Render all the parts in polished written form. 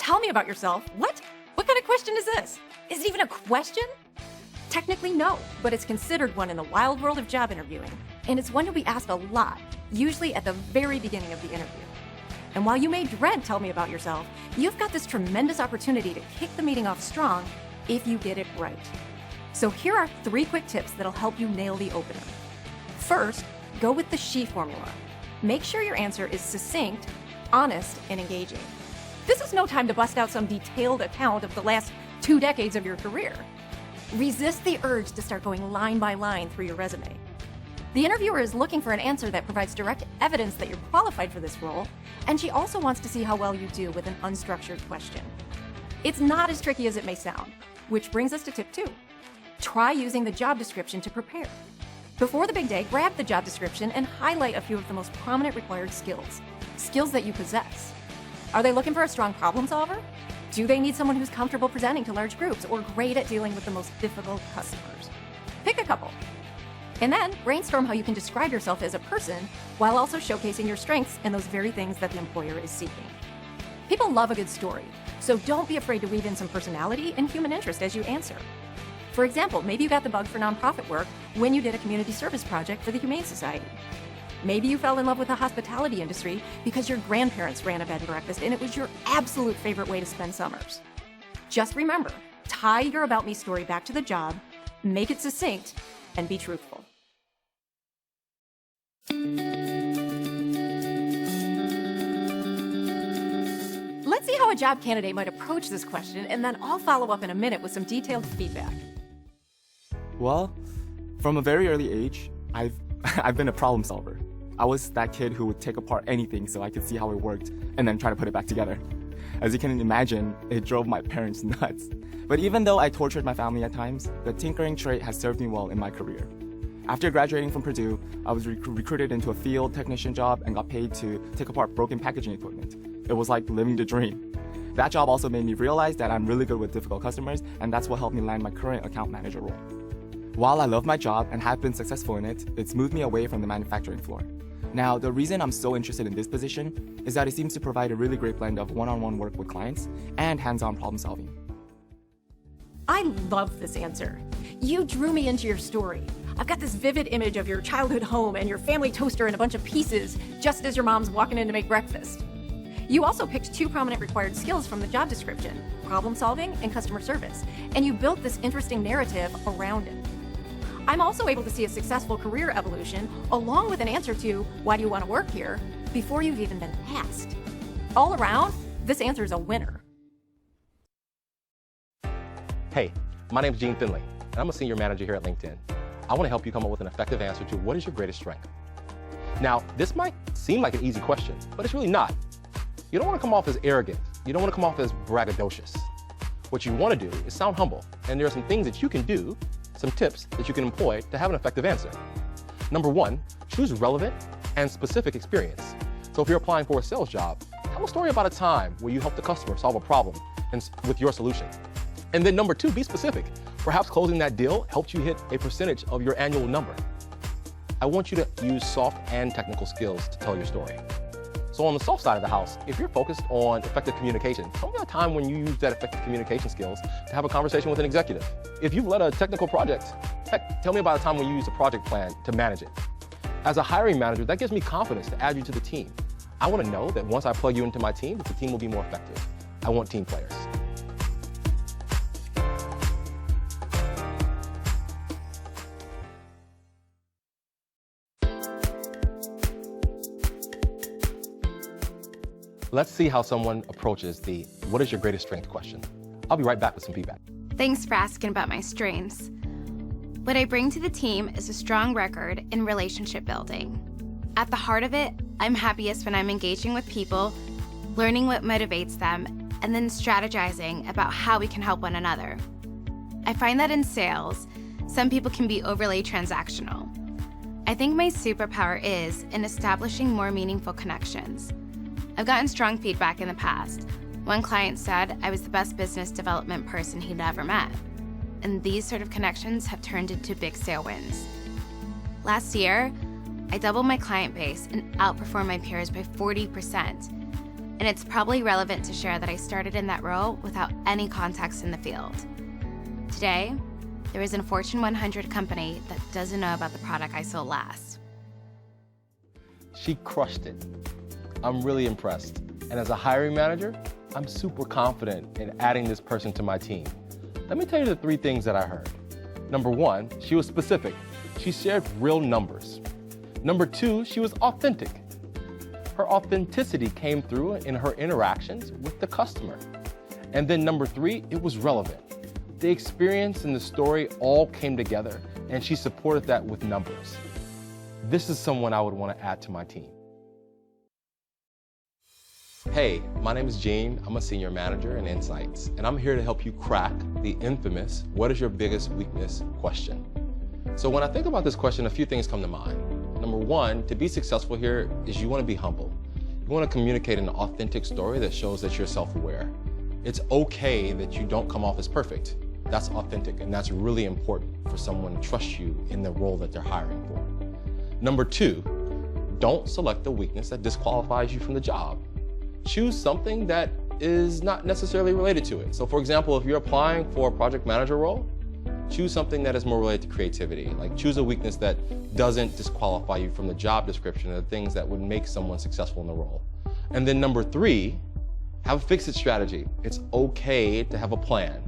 Tell me about yourself. What? What kind of question is this? Is it even a question? Technically, no, but it's considered one in the wild world of job interviewing, and it's one you'll be asked a lot, usually at the very beginning of the interview. And while you may dread tell me about yourself, you've got this tremendous opportunity to kick the meeting off strong if you get it right. So here are 3 quick tips that'll help you nail the opener. First, go with the SHE formula. Make sure your answer is succinct, honest, and engaging. This is no time to bust out some detailed account of the last 2 decades of your career. Resist the urge to start going line by line through your resume. The interviewer is looking for an answer that provides direct evidence that you're qualified for this role, and she also wants to see how well you do with an unstructured question. It's not as tricky as it may sound, which brings us to tip 2. Try using the job description to prepare. Before the big day, grab the job description and highlight a few of the most prominent required skills that you possess. Are they looking for a strong problem solver? Do they need someone who's comfortable presenting to large groups or great at dealing with the most difficult customers? Pick a couple. And then brainstorm how you can describe yourself as a person while also showcasing your strengths and those very things that the employer is seeking. People love a good story, so don't be afraid to weave in some personality and human interest as you answer. For example, maybe you got the bug for nonprofit work when you did a community service project for the Humane Society. Maybe you fell in love with the hospitality industry because your grandparents ran a bed and breakfast and it was your absolute favorite way to spend summers. Just remember, tie your About Me story back to the job, make it succinct, and be truthful. Let's see how a job candidate might approach this question, and then I'll follow up in a minute with some detailed feedback. Well, from a very early age, I've been a problem solver. I was that kid who would take apart anything so I could see how it worked and then try to put it back together. As you can imagine, it drove my parents nuts. But even though I tortured my family at times, the tinkering trait has served me well in my career. After graduating from Purdue, I was recruited into a field technician job and got paid to take apart broken packaging equipment. It was like living the dream. That job also made me realize that I'm really good with difficult customers, and that's what helped me land my current account manager role. While I love my job and have been successful in it, it's moved me away from the manufacturing floor. Now, the reason I'm so interested in this position is that it seems to provide a really great blend of one-on-one work with clients and hands-on problem solving. I love this answer. You drew me into your story. I've got this vivid image of your childhood home and your family toaster in a bunch of pieces just as your mom's walking in to make breakfast. You also picked 2 prominent required skills from the job description, problem solving and customer service, and you built this interesting narrative around it. I'm also able to see a successful career evolution along with an answer to why do you want to work here before you've even been asked. All around, this answer is a winner. Hey, my name is Gene Finley, and I'm a senior manager here at LinkedIn. I want to help you come up with an effective answer to what is your greatest strength. Now, this might seem like an easy question, but it's really not. You don't want to come off as arrogant. You don't want to come off as braggadocious. What you want to do is sound humble, and there are some things that you can do, some tips that you can employ to have an effective answer. Number 1, choose relevant and specific experience. So if you're applying for a sales job, tell a story about a time where you helped the customer solve a problem with your solution. And then number 2, be specific. Perhaps closing that deal helped you hit a percentage of your annual number. I want you to use soft and technical skills to tell your story. So on the soft side of the house, if you're focused on effective communication, tell me a time when you used that effective communication skills to have a conversation with an executive. If you've led a technical project, heck, tell me about a time when you used a project plan to manage it. As a hiring manager, that gives me confidence to add you to the team. I want to know that once I plug you into my team, that the team will be more effective. I want team players. Let's see how someone approaches the what is your greatest strength question. I'll be right back with some feedback. Thanks for asking about my strengths. What I bring to the team is a strong record in relationship building. At the heart of it, I'm happiest when I'm engaging with people, learning what motivates them, and then strategizing about how we can help one another. I find that in sales, some people can be overly transactional. I think my superpower is in establishing more meaningful connections. I've gotten strong feedback in the past. One client said I was the best business development person he'd ever met. And these sort of connections have turned into big sale wins. Last year, I doubled my client base and outperformed my peers by 40%. and it's probably relevant to share that I started in that role without any context in the field. Today, there is a Fortune 100 company that doesn't know about the product I sold last. She crushed it. I'm really impressed. And as a hiring manager, I'm super confident in adding this person to my team. Let me tell you the 3 things that I heard. Number 1, she was specific. She shared real numbers. Number 2, she was authentic. Her authenticity came through in her interactions with the customer. And then number 3, it was relevant. The experience and the story all came together, and she supported that with numbers. This is someone I would want to add to my team. Hey, my name is Gene. I'm a senior manager in Insights, and I'm here to help you crack the infamous "what is your biggest weakness" question. So when I think about this question, a few things come to mind. Number 1, to be successful here is you want to be humble. You want to communicate an authentic story that shows that you're self-aware. It's okay that you don't come off as perfect. That's authentic, and that's really important for someone to trust you in the role that they're hiring for. Number 2, don't select the weakness that disqualifies you from the job. Choose something that is not necessarily related to it. So for example, if you're applying for a project manager role, choose something that is more related to creativity. Like choose a weakness that doesn't disqualify you from the job description or the things that would make someone successful in the role. And then number 3, have a fix-it strategy. It's okay to have a plan.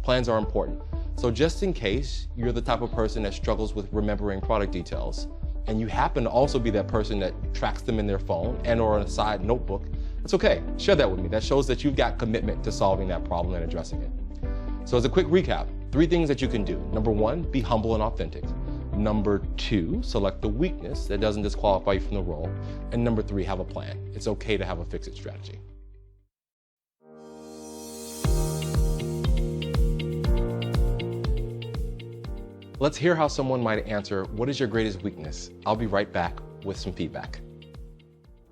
Plans are important. So just in case you're the type of person that struggles with remembering product details, and you happen to also be that person that tracks them in their phone and or on a side notebook, it's okay. Share that with me. That shows that you've got commitment to solving that problem and addressing it. So as a quick recap, 3 things that you can do. Number 1, be humble and authentic. Number 2, select the weakness that doesn't disqualify you from the role. And number 3, have a plan. It's okay to have a fix-it strategy. Let's hear how someone might answer, what is your greatest weakness? I'll be right back with some feedback.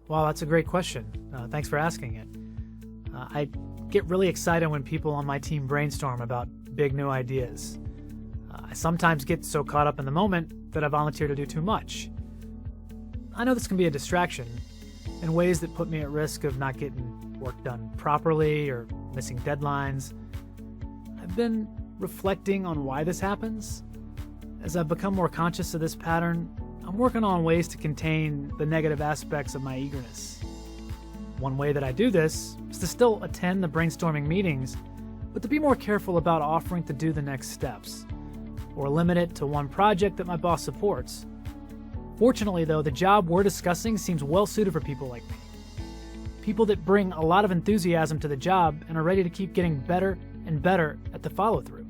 Wow, that's a great question. Thanks for asking it. I get really excited when people on my team brainstorm about big new ideas. I sometimes get so caught up in the moment that I volunteer to do too much. I know this can be a distraction in ways that put me at risk of not getting work done properly or missing deadlines. I've been reflecting on why this happens. As I've become more conscious of this pattern, I'm working on ways to contain the negative aspects of my eagerness. One way that I do this is to still attend the brainstorming meetings, but to be more careful about offering to do the next steps, or limit it to one project that my boss supports. Fortunately, though, the job we're discussing seems well suited for people like me. People that bring a lot of enthusiasm to the job and are ready to keep getting better and better at the follow-through.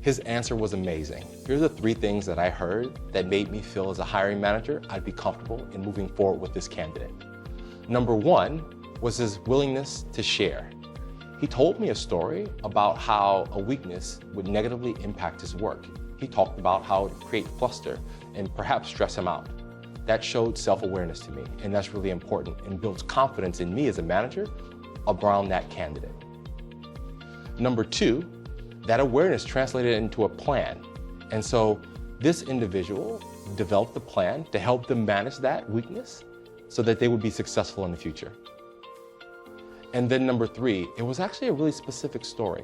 His answer was amazing. Here are the 3 things that I heard that made me feel as a hiring manager I'd be comfortable in moving forward with this candidate. Number 1 was his willingness to share. He told me a story about how a weakness would negatively impact his work. He talked about how it would create fluster and perhaps stress him out. That showed self-awareness to me, and that's really important and builds confidence in me as a manager around that candidate. Number 2, that awareness translated into a plan. And so this individual developed a plan to help them manage that weakness so that they would be successful in the future. And then number 3, it was actually a really specific story.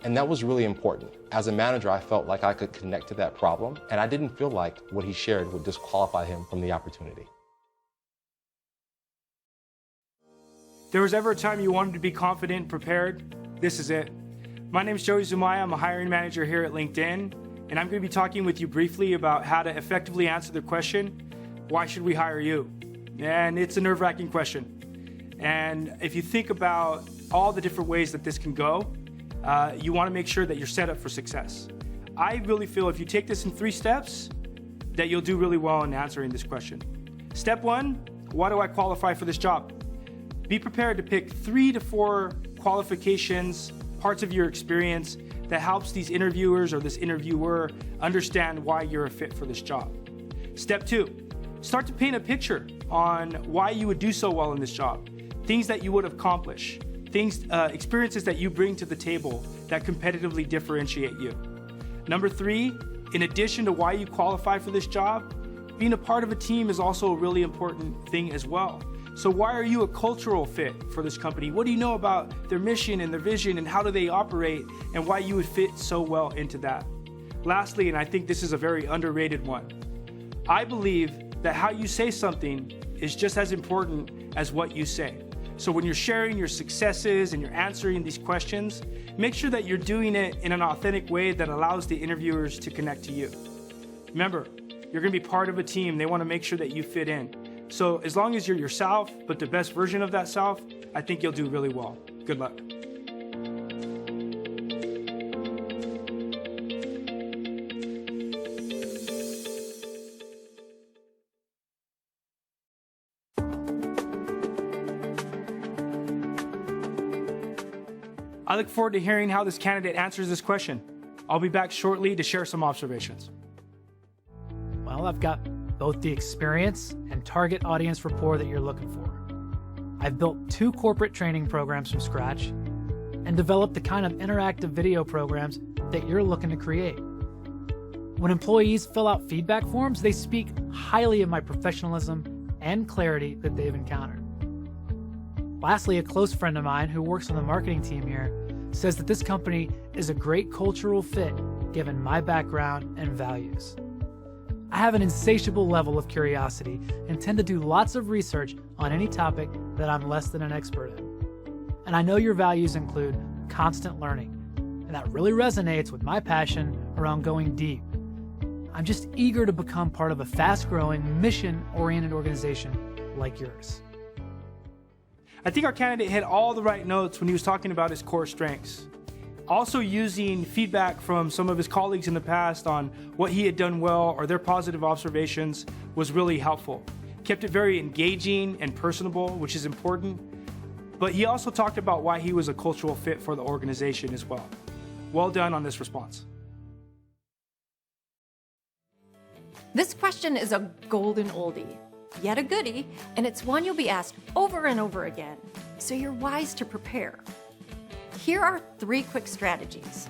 And that was really important. As a manager, I felt like I could connect to that problem, and I didn't feel like what he shared would disqualify him from the opportunity. If there was ever a time you wanted to be confident and prepared, this is it. My name is Joey Zumaya. I'm a hiring manager here at LinkedIn, and I'm going to be talking with you briefly about how to effectively answer the question, why should we hire you? And it's a nerve-wracking question. And if you think about all the different ways that this can go, you want to make sure that you're set up for success. I really feel if you take this in 3 steps, that you'll do really well in answering this question. Step 1, why do I qualify for this job? Be prepared to pick 3 to 4 qualifications, parts of your experience that helps these interviewers or this interviewer understand why you're a fit for this job. Step 2, start to paint a picture on why you would do so well in this job, things that you would accomplish, experiences that you bring to the table that competitively differentiate you. Number 3, in addition to why you qualify for this job, being a part of a team is also a really important thing as well. So why are you a cultural fit for this company? What do you know about their mission and their vision and how do they operate and why you would fit so well into that? Lastly, and I think this is a very underrated one, I believe that how you say something is just as important as what you say. So when you're sharing your successes and you're answering these questions, make sure that you're doing it in an authentic way that allows the interviewers to connect to you. Remember, you're gonna be part of a team. They wanna make sure that you fit in. So as long as you're yourself, but the best version of that self, I think you'll do really well. Good luck. I look forward to hearing how this candidate answers this question. I'll be back shortly to share some observations. Well, I've got both the experience and target audience rapport that you're looking for. I've built 2 corporate training programs from scratch and developed the kind of interactive video programs that you're looking to create. When employees fill out feedback forms, they speak highly of my professionalism and clarity that they've encountered. Lastly, a close friend of mine who works on the marketing team here says that this company is a great cultural fit given my background and values. I have an insatiable level of curiosity and tend to do lots of research on any topic that I'm less than an expert in. And I know your values include constant learning, and that really resonates with my passion around going deep. I'm just eager to become part of a fast-growing, mission-oriented organization like yours. I think our candidate hit all the right notes when he was talking about his core strengths. Also using feedback from some of his colleagues in the past on what he had done well or their positive observations was really helpful. Kept it very engaging and personable, which is important. But he also talked about why he was a cultural fit for the organization as well. Well done on this response. This question is a golden oldie, yet a goodie, and it's one you'll be asked over and over again, so you're wise to prepare. Here are 3 quick strategies.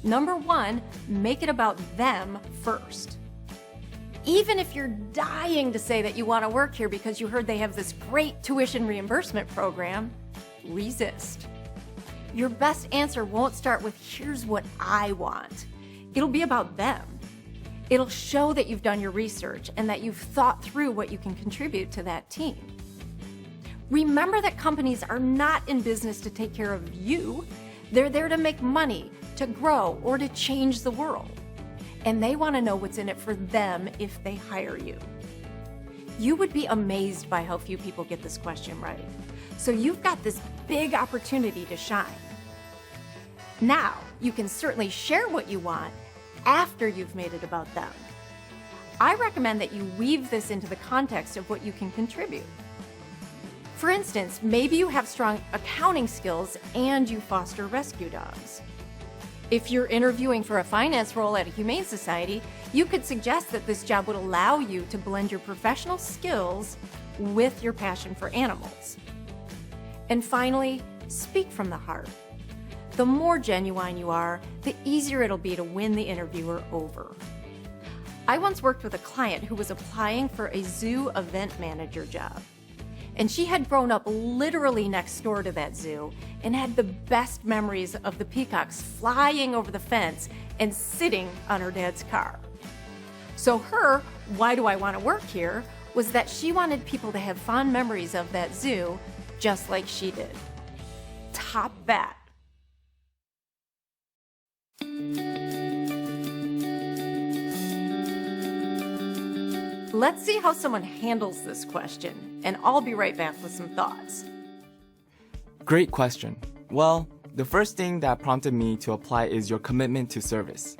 Number 1, make it about them first. Even if you're dying to say that you want to work here because you heard they have this great tuition reimbursement program, resist. Your best answer won't start with, here's what I want. It'll be about them. It'll show that you've done your research and that you've thought through what you can contribute to that team. Remember that companies are not in business to take care of you. They're there to make money, to grow, or to change the world. And they want to know what's in it for them if they hire you. You would be amazed by how few people get this question right. So you've got this big opportunity to shine. Now, you can certainly share what you want after you've made it about them. I recommend that you weave this into the context of what you can contribute. For instance, maybe you have strong accounting skills and you foster rescue dogs. If you're interviewing for a finance role at a humane society, you could suggest that this job would allow you to blend your professional skills with your passion for animals. And finally, speak from the heart. The more genuine you are, the easier it'll be to win the interviewer over. I once worked with a client who was applying for a zoo event manager job. And she had grown up literally next door to that zoo and had the best memories of the peacocks flying over the fence and sitting on her dad's car. So her, why do I want to work here, was that she wanted people to have fond memories of that zoo just like she did. Top that. Let's see how someone handles this question, and I'll be right back with some thoughts. Great question. Well, the first thing that prompted me to apply is your commitment to service.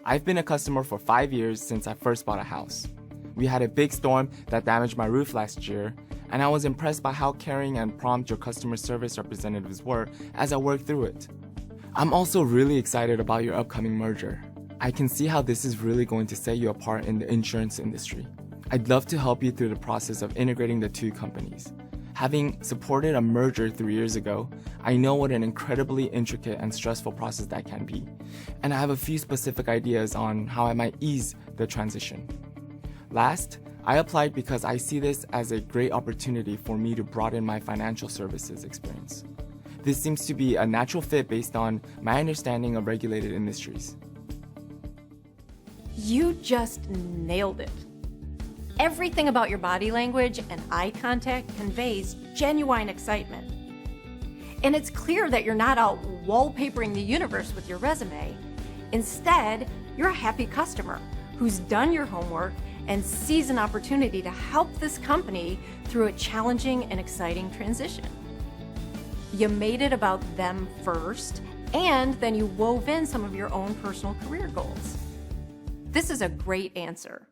I've been a customer for 5 years since I first bought a house. We had a big storm that damaged my roof last year, and I was impressed by how caring and prompt your customer service representatives were as I worked through it. I'm also really excited about your upcoming merger. I can see how this is really going to set you apart in the insurance industry. I'd love to help you through the process of integrating the 2 companies. Having supported a merger 3 years ago, I know what an incredibly intricate and stressful process that can be, and I have a few specific ideas on how I might ease the transition. Last, I applied because I see this as a great opportunity for me to broaden my financial services experience. This seems to be a natural fit based on my understanding of regulated industries. You just nailed it. Everything about your body language and eye contact conveys genuine excitement. And it's clear that you're not out wallpapering the universe with your resume. Instead, you're a happy customer who's done your homework and sees an opportunity to help this company through a challenging and exciting transition. You made it about them first, and then you wove in some of your own personal career goals. This is a great answer.